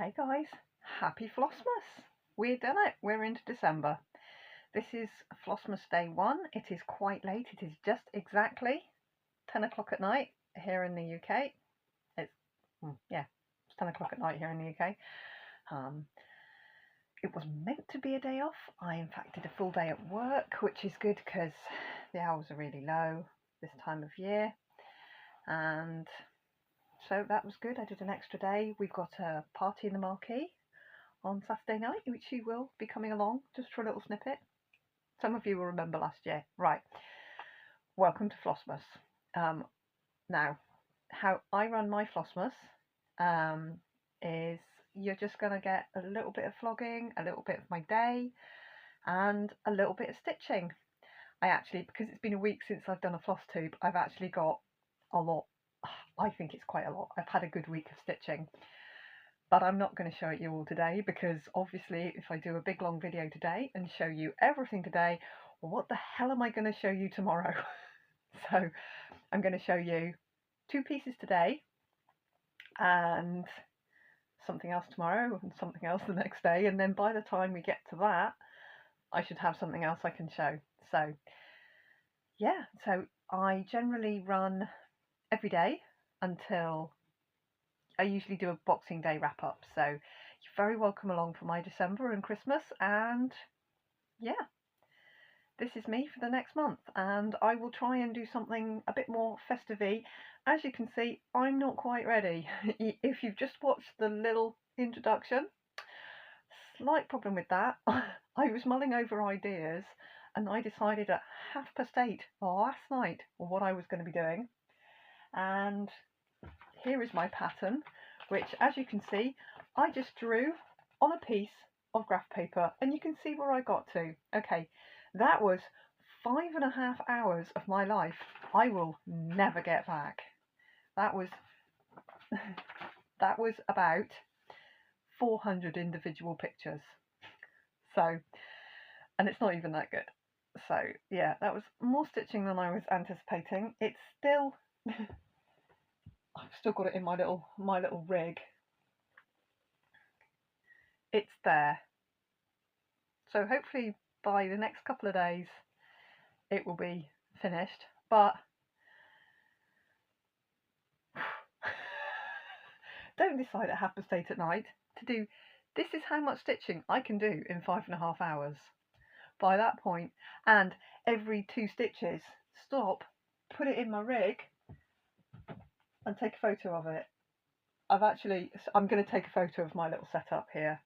Hey guys, happy Flossmas! We've done it, we're into December. This is Flossmas Day 1. It is quite late, it is just exactly 10 o'clock at night here in the UK. It's 10 o'clock at night here in the UK. It was meant to be a day off. I in fact did a full day at work, which is good because the hours are really low this time of year. And so that was good. I did an extra day. We've got a party in the marquee on Saturday night, which you will be coming along just for a little snippet. Some of you will remember last year. Right. Welcome to Flossmas. Now, how I run my Flossmas is you're just going to get a little bit of flogging, a little bit of my day, and a little bit of stitching. I actually, because it's been a week since I've done a floss tube, I've actually got a lot. I think it's quite a lot. I've had a good week of stitching, but I'm not going to show it you all today because obviously if I do a big long video today and show you everything today, well, what the hell am I going to show you tomorrow? So I'm going to show you 2 pieces today and something else tomorrow and something else the next day, and then by the time we get to that I should have something else I can show. So yeah, so I generally run every day until I usually do a Boxing Day wrap up. So you're very welcome along for my December and Christmas, and yeah, this is me for the next month, and I will try and do something a bit more festive-y. As you can see, I'm not quite ready. If you've just watched the little introduction, slight problem with that. I was mulling over ideas and I decided at 8:30 last night what I was going to be doing, and here is my pattern, which as you can see I just drew on a piece of graph paper, and you can see where I got to. Okay, that was 5.5 hours of my life I will never get back. That was about 400 individual pictures. So, and it's not even that good. So yeah, that was more stitching than I was anticipating. It's still I've still got it in my little rig. It's there. So hopefully by the next couple of days it will be finished. But don't decide at 8:30 at night to do. This is how much stitching I can do in 5.5 hours. By that point, and every 2 stitches, stop, put it in my rig, and take a photo of it. I'm going to take a photo of my little setup here,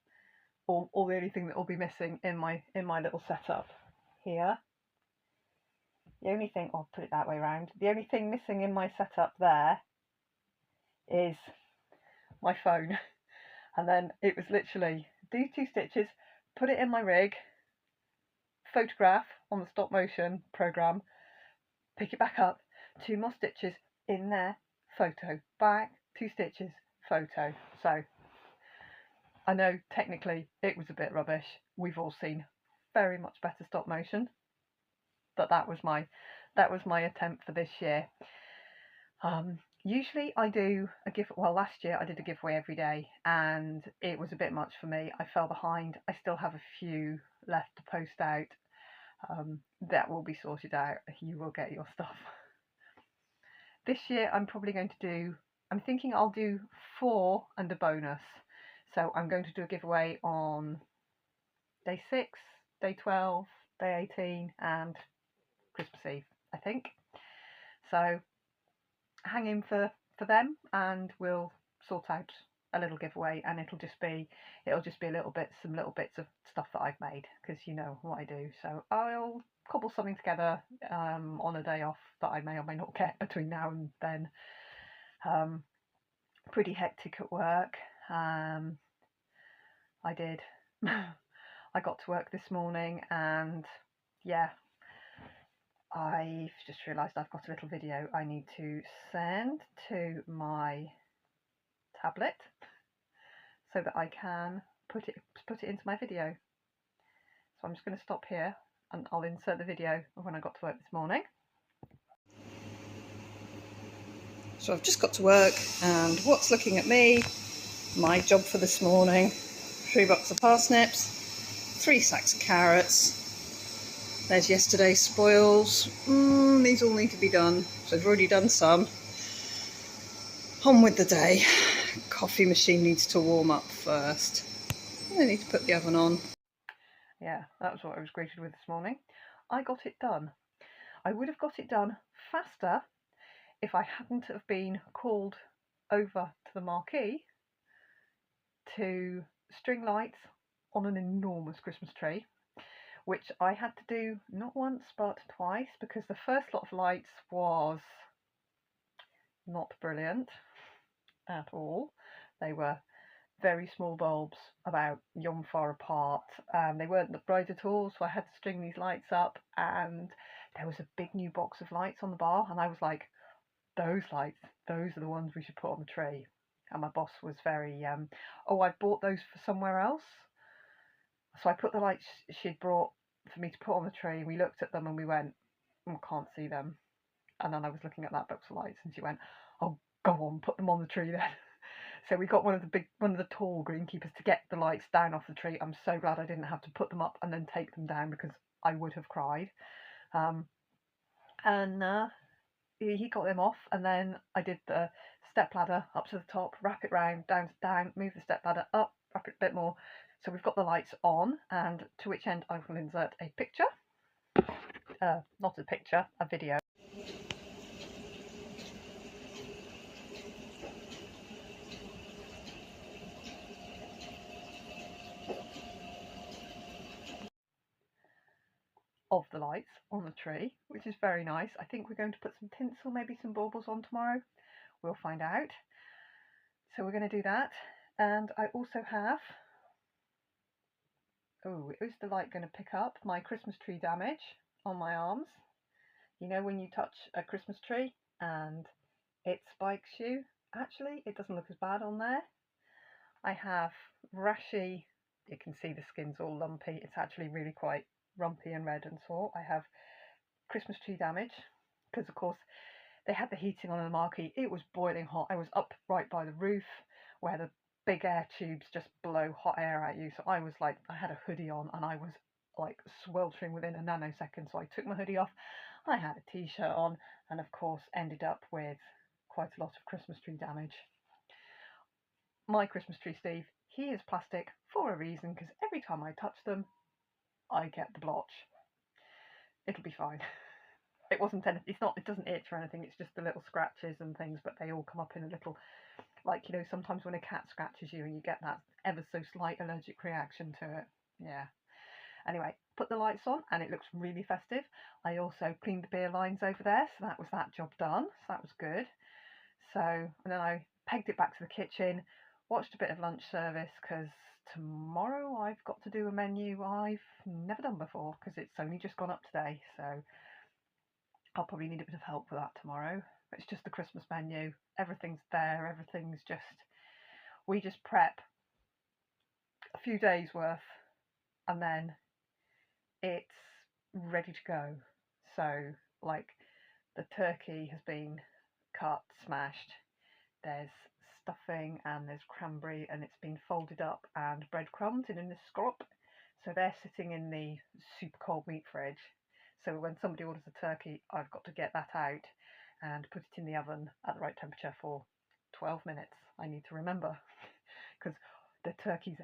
or the only thing that will be missing in my little setup here. The only thing, I'll put it that way around. The only thing missing in my setup there is my phone. And then it was literally do 2 stitches, put it in my rig, photograph on the stop motion program, pick it back up, 2 more stitches in there, photo, back, 2 stitches, photo. So I know technically it was a bit rubbish. We've all seen very much better stop motion, but that was my attempt for this year. Usually I do a giveaway. Well, last year I did a giveaway every day and it was a bit much for me. I fell behind. I still have a few left to post out. That will be sorted out. You will get your stuff. This year I'm probably going to do, I'm thinking I'll do 4 and a bonus. So I'm going to do a giveaway on day 6, day 12, day 18 and Christmas Eve, I think. So hang in for them and we'll sort out a little giveaway, and it'll just be some little bits of stuff that I've made, because you know what I do. So I'll cobble something together on a day off that I may or may not get between now and then. Pretty hectic at work. I got to work this morning and yeah, I've just realised I've got a little video I need to send to my tablet so that I can put it into my video. So I'm just going to stop here and I'll insert the video of when I got to work this morning. So I've just got to work, and what's looking at me My job for this morning: 3 boxes of parsnips, 3 sacks of carrots. There's yesterday's spoils. These all need to be done, so I've already done some. On with the day. Coffee machine needs to warm up first. I need to put the oven on. Yeah, that was what I was greeted with this morning. I got it done. I would have got it done faster if I hadn't have been called over to the marquee to string lights on an enormous Christmas tree, which I had to do not once but twice, because the first lot of lights was not brilliant at all. They were very small bulbs about yon far apart. They weren't that bright at all, so I had to string these lights up, and there was a big new box of lights on the bar, and I was like, those lights, those are the ones we should put on the tree. And my boss was very, oh, I bought those for somewhere else. So I put the lights she'd brought for me to put on the tree, and we looked at them and we went, oh, can't see them. And then I was looking at that box of lights, and she went, oh, go on, put them on the tree then. So we got one of the tall greenkeepers to get the lights down off the tree. I'm so glad I didn't have to put them up and then take them down, because I would have cried. He got them off, and then I did the step ladder up to the top, wrap it round, down, move the step ladder up, wrap it a bit more. So we've got the lights on, and to which end I will insert a picture, not a picture, a video. Of the lights on the tree, which is very nice. I think we're going to put some tinsel, maybe some baubles on tomorrow. We'll find out. So we're going to do that. And I also have, is the light going to pick up my Christmas tree damage on my arms? You know when you touch a Christmas tree and it spikes you? Actually, it doesn't look as bad on there. I have rashy, you can see the skin's all lumpy. It's actually really quite rumpy and red and sore. I have Christmas tree damage because, of course, they had the heating on in the marquee. It was boiling hot. I was up right by the roof where the big air tubes just blow hot air at you. So I was like, I had a hoodie on and I was like sweltering within a nanosecond. So I took my hoodie off. I had a t-shirt on, and of course ended up with quite a lot of Christmas tree damage. My Christmas tree, Steve, he is plastic for a reason, because every time I touch them, I get the blotch. It'll be fine. It wasn't anything, it doesn't itch or anything, it's just the little scratches and things, but they all come up in a little, like, you know, sometimes when a cat scratches you and you get that ever so slight allergic reaction to it. Yeah. Anyway, put the lights on and it looks really festive. I also cleaned the beer lines over there, so that was that job done. So that was good. So, and then I pegged it back to the kitchen, watched a bit of lunch service, because tomorrow I've got to do a menu I've never done before, because it's only just gone up today. So I'll probably need a bit of help with that tomorrow. It's just the Christmas menu. Everything's there. Everything's just, we just prep a few days worth and then it's ready to go. So, like, the turkey has been cut, smashed. There's stuffing and there's cranberry, and it's been folded up, and breadcrumbs in a scallop. So they're sitting in the super cold meat fridge. So when somebody orders a turkey, I've got to get that out and put it in the oven at the right temperature for 12 minutes. I need to remember, because the turkey's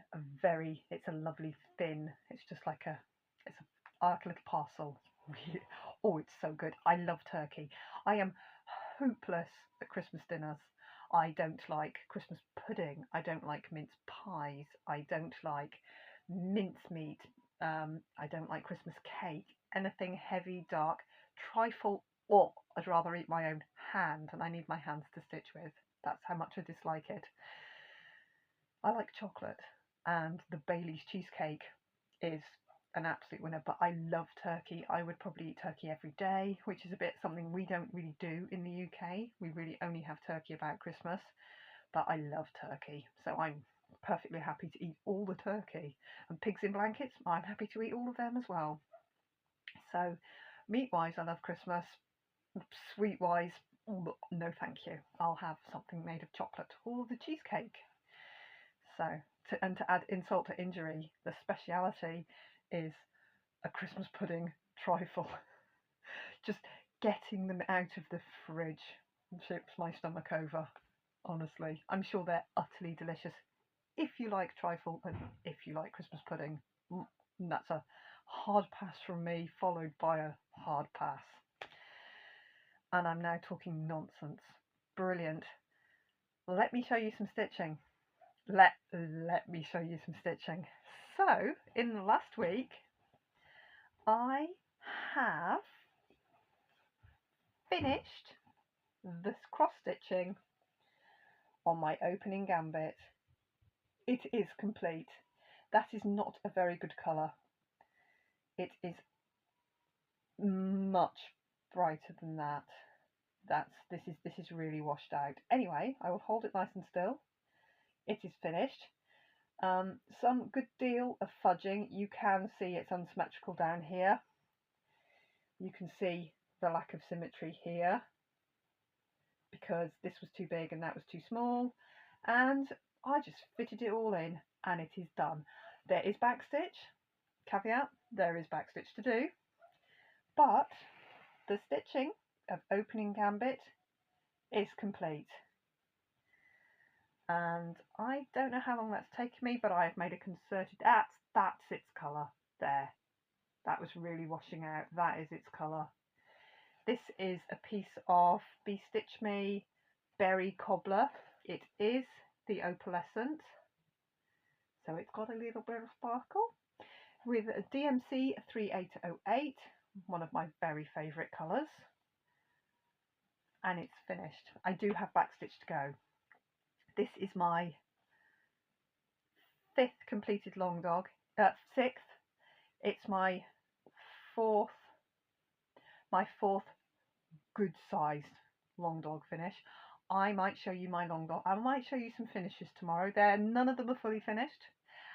it's a lovely thin, it's just like like a little parcel. Oh, it's so good. I love turkey. I am hopeless at Christmas dinners. I don't like Christmas pudding. I don't like mince pies. I don't like mincemeat. I don't like Christmas cake. Anything heavy, dark, trifle, or I'd rather eat my own hand, and I need my hands to stitch with. That's how much I dislike it. I like chocolate, and the Bailey's cheesecake is an absolute winner, but I love turkey. I would probably eat turkey every day, which is a bit something we don't really do in the UK. We really only have turkey about Christmas, but I love turkey, so I'm perfectly happy to eat all the turkey. And pigs in blankets, I'm happy to eat all of them as well. So meat-wise, I love Christmas. Sweet-wise, no thank you. I'll have something made of chocolate or the cheesecake. So, to add insult to injury, the speciality is a Christmas pudding trifle. Just getting them out of the fridge tips my stomach over, honestly. I'm sure they're utterly delicious if you like trifle and if you like Christmas pudding. And that's a hard pass from me, followed by a hard pass. And I'm now talking nonsense. Brilliant. Let me show you some stitching. Let me show you some stitching. So, in the last week, I have finished this cross stitching on my opening gambit. It is complete. That is not a very good colour. It is much brighter than that. This is really washed out. Anyway, I will hold it nice and still. It is finished. Some good deal of fudging. You can see it's unsymmetrical down here. You can see the lack of symmetry here because this was too big and that was too small, and I just fitted it all in and it is done. There is backstitch, caveat, there is backstitch to do, but the stitching of opening gambit is complete. And I don't know how long that's taken me, but I have made a concerted, that's its colour there. That was really washing out. That is its colour. This is a piece of Be Stitch Me Berry Cobbler. It is the opalescent, so it's got a little bit of sparkle, with a DMC 3808, one of my very favourite colours, and it's finished. I do have backstitch to go. This is my 5th completed long dog, 6th. It's my fourth good sized long dog finish. I might show you my long dog. I might show you some finishes tomorrow. None of them are fully finished,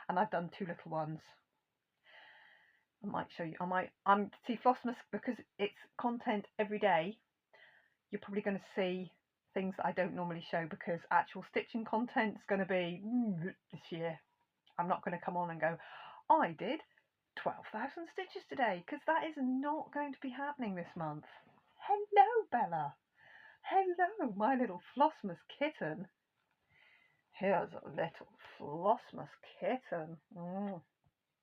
and I've done 2 little ones. I might show you. See Flossmas, because it's content every day. You're probably going to see things that I don't normally show, because actual stitching content is going to be this year. I'm not going to come on and go, I did 12,000 stitches today, because that is not going to be happening this month. Hello, Bella. Hello, my little Flossmas kitten. Here's a little Flossmas kitten.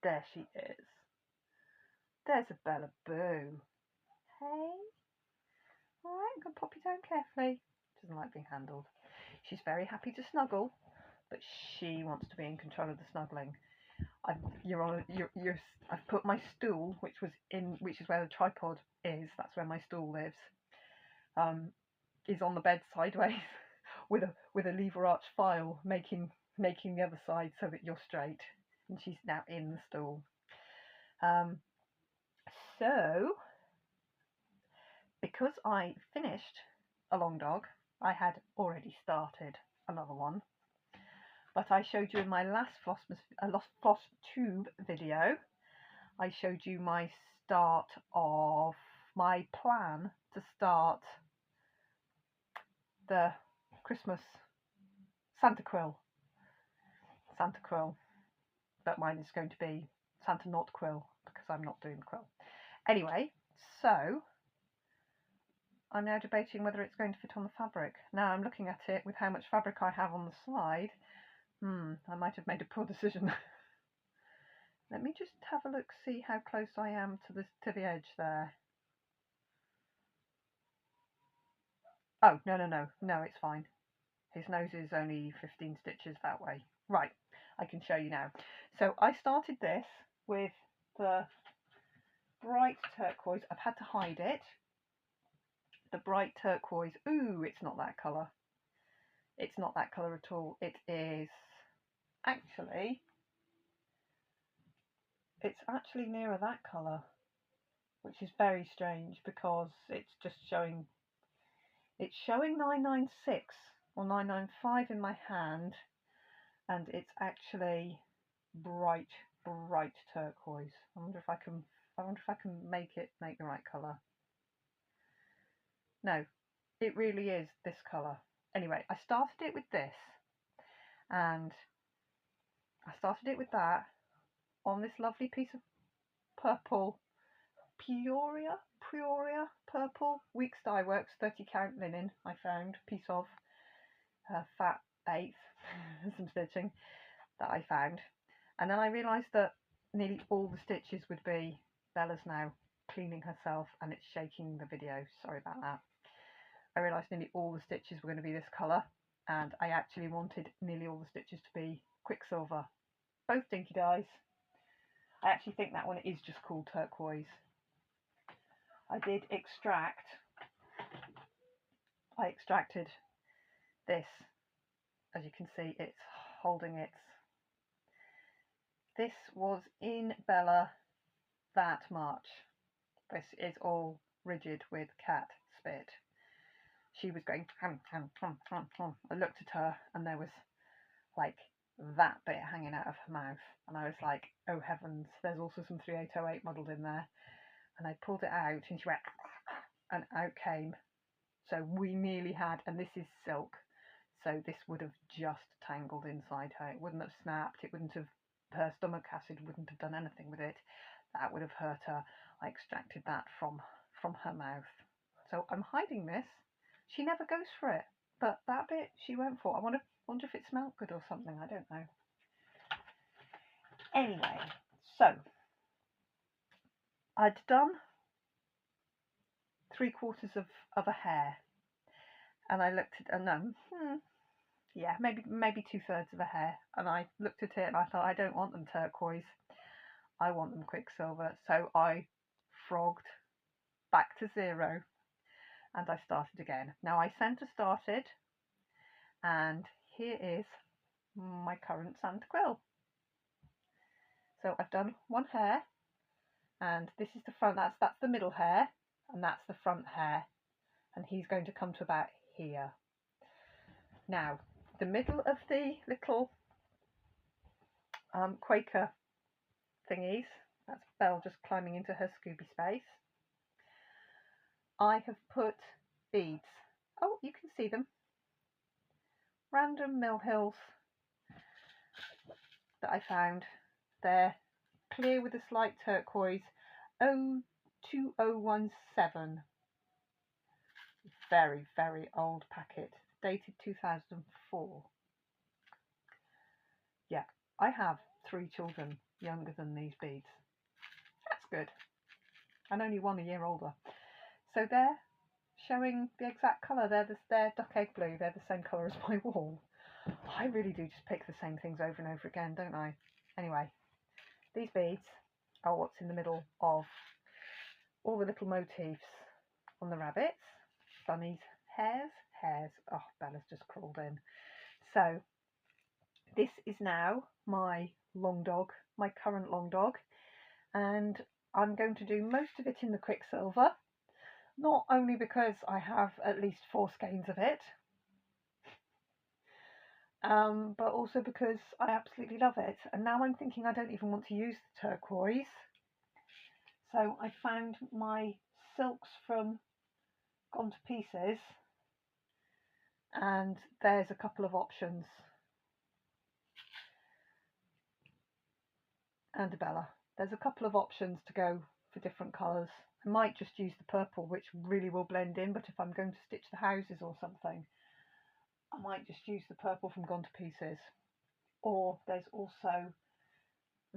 There she is. There's a Bella Boo. Hey. Alright, I'm going to pop you down carefully. She doesn't like being handled. She's very happy to snuggle, but she wants to be in control of the snuggling. I've put my stool, which is where the tripod is. That's where my stool lives. Is on the bed sideways with a lever arch file, making the other side so that you're straight. And she's now in the stool. So, because I finished a long dog, I had already started another one. But I showed you in my last Floss Tube video, I showed you my plan to start the Christmas Santa quill, but mine is going to be Santa not quill, because I'm not doing the quill. Anyway, so I'm now debating whether it's going to fit on the fabric. Now I'm looking at it with how much fabric I have on the slide. I might have made a poor decision. Let me just have a look, see how close I am to the edge there. Oh, no, it's fine. His nose is only 15 stitches that way. Right, I can show you now. So I started this with the bright turquoise. I've had to hide it. The bright turquoise. Ooh, it's not that colour. It's not that colour at all. It is actually... It's actually nearer that colour, which is very strange, because it's just showing... It's showing 996 or 995 in my hand, and it's actually bright turquoise. I wonder if I can make the right colour. No, it really is this colour. Anyway, I started it with this, and I started it with that on this lovely piece of purple Peoria purple Weeks Dye Works 30 count linen. I found a piece of fat 8th some stitching that I found, and then I realised that nearly all the stitches would be Bella's now cleaning herself, and it's shaking the video, sorry about that. I realised nearly all the stitches were going to be this colour, and I actually wanted nearly all the stitches to be Quicksilver, both dinky dyes. I actually think that one is just called turquoise. I extracted this, as you can see it's holding its, this was in Bella that March. This is all rigid with cat spit. She was going ham, ham, ham, ham, ham. I looked at her and there was like that bit hanging out of her mouth, and I was like, oh heavens, there's also some 3808 modelled in there. And I pulled it out and she went and out came. So we nearly had, and this is silk, so this would have just tangled inside her. It wouldn't have snapped, it wouldn't have, her stomach acid wouldn't have done anything with it. That would have hurt her. I extracted that from her mouth. So I'm hiding this. She never goes for it, but that bit she went for. I wonder if it smelled good or something, I don't know. Anyway, so I'd done 3/4 of a hair, and I looked at, and yeah, maybe 2/3 of a hair, and I looked at it and I thought, I don't want them turquoise, I want them Quicksilver. So I frogged back to 0 and I started again. Now I centre started, and here is my current Santa quill. So I've done one hair, and this is the front, that's the middle hair, and that's the front hair, and he's going to come to about here. Now the middle of the little Quaker thingies, that's Belle just climbing into her Scooby space, I have put beads. Oh, you can see them. Random Mill Hills that I found. They're clear with a slight turquoise, 02017. Very, very old packet, dated 2004. Yeah, I have 3 children younger than these beads. That's good. And only one a year older. So they're showing the exact colour. They're duck egg blue. They're the same colour as my wall. I really do just pick the same things over and over again, don't I? Anyway, these beads are what's in the middle of all the little motifs on the rabbits. Bunnies, hares. Oh, Bella's just crawled in. So this is now my long dog, my current long dog, and I'm going to do most of it in the Quicksilver, not only because I have at least 4 skeins of it, but also because I absolutely love it. And now I'm thinking I don't even want to use the turquoise. So I found my silks from Gone to Pieces, and there's a couple of options. And Bella, there's a couple of options to go for different colours. I might just use the purple, which really will blend in, but if I'm going to stitch the houses or something, I might just use the purple from Gone to Pieces. Or there's also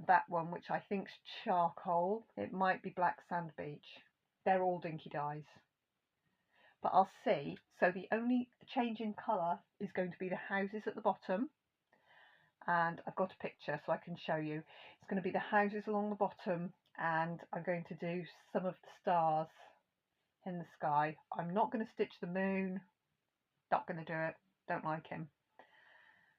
that one, which I think's charcoal. It might be Black Sand Beach. They're all dinky dyes, but I'll see. So the only change in colour is going to be the houses at the bottom, and I've got a picture so I can show you. It's going to be the houses along the bottom, and I'm going to do some of the stars in the sky. I'm not going to stitch the moon, not going to do it, don't like him.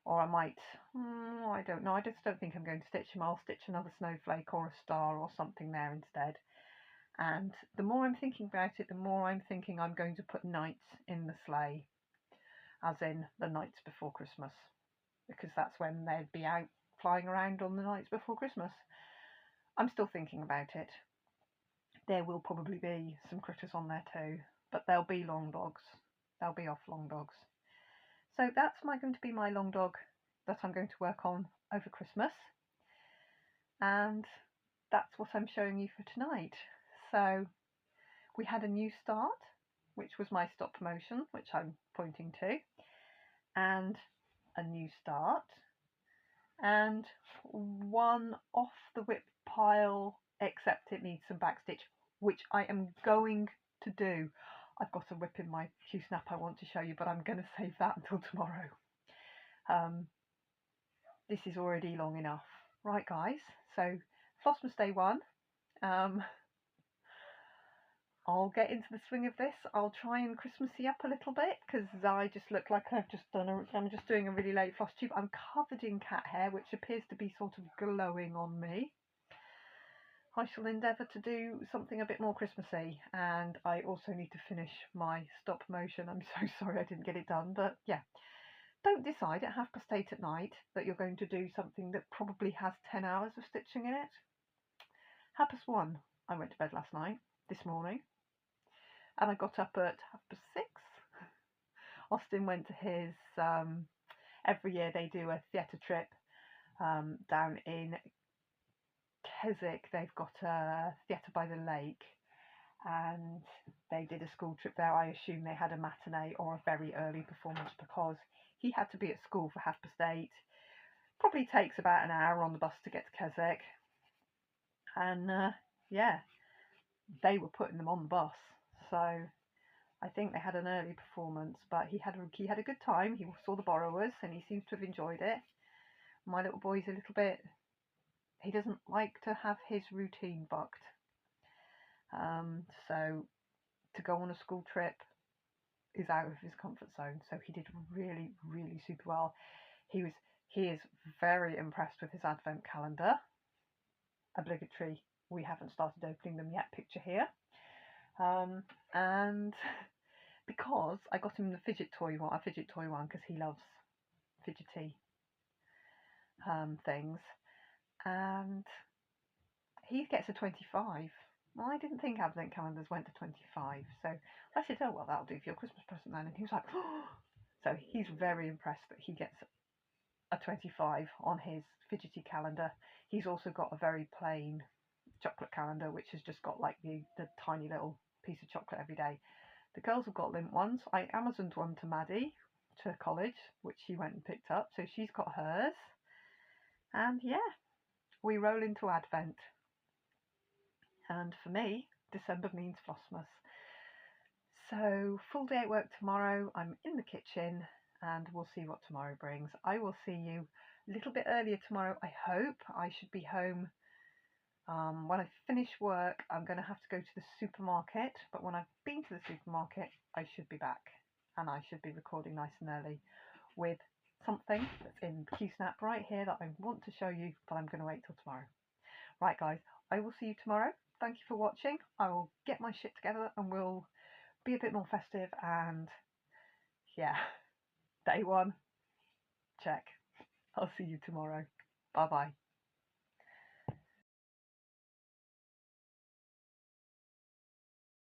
Or I might, I don't know, I just don't think I'm going to stitch him. I'll stitch another snowflake or a star or something there instead. And the more I'm thinking about it, the more I'm thinking I'm going to put nights in the sleigh, as in the nights before Christmas, because that's when they'd be out flying around on the nights before Christmas. I'm still thinking about it. There will probably be some critters on there too, but they'll be long dogs. They'll be off long dogs. So that's going to be my long dog that I'm going to work on over Christmas, and that's what I'm showing you for tonight. So we had a new start, which was my stop motion, which I'm pointing to, and a new start, and one off the whip pile, except it needs some backstitch, which I am going to do. I've got a whip in my Q-snap I want to show you, but I'm going to save that until tomorrow. This is already long enough. Right, guys, so Flossmas Day 1. I'll get into the swing of this. I'll try and Christmassy up a little bit because I just look like I'm just doing a really late floss tube. I'm covered in cat hair, which appears to be sort of glowing on me. I shall endeavour to do something a bit more Christmassy, and I also need to finish my stop motion. I'm so sorry I didn't get it done, but yeah. Don't decide at 8:30 at night that you're going to do something that probably has 10 hours of stitching in it. 1:30 I went to bed this morning, and I got up at 6:30. Austin went to his, every year they do a theatre trip down in Keswick. They've got a theatre by the lake, and they did a school trip there. I assume they had a matinee or a very early performance because he had to be at school for 8:30. Probably takes about an hour on the bus to get to Keswick. And yeah, they were putting them on the bus. So I think they had an early performance, but he had a good time. He saw the borrowers and he seems to have enjoyed it. My little boy's a little bit, he doesn't like to have his routine bucked. So to go on a school trip is out of his comfort zone. So he did really, really super well. He is very impressed with his advent calendar. Obligatory. We haven't started opening them yet. Picture here. And because I got him the fidget toy one because he loves fidgety things, and he gets a 25. Well, I didn't think advent calendars went to 25, so I said, oh well, that'll do for your Christmas present then. And he was like, oh. So he's very impressed that he gets a 25 on his fidgety calendar. He's also got a very plain chocolate calendar, which has just got like the tiny little piece of chocolate every day. The girls have got lint ones. I Amazoned one to Maddie to college, which she went and picked up, so she's got hers. And yeah, we roll into Advent. And for me, December means Flossmas. So full day at work tomorrow. I'm in the kitchen, and we'll see what tomorrow brings. I will see you a little bit earlier tomorrow, I hope. I should be home. When I finish work, I'm going to have to go to the supermarket, but when I've been to the supermarket, I should be back, and I should be recording nice and early with something that's in Q-snap right here that I want to show you, but I'm going to wait till tomorrow. Right, guys, I will see you tomorrow. Thank you for watching. I will get my shit together and we'll be a bit more festive, and yeah, day 1, check. I'll see you tomorrow. Bye-bye.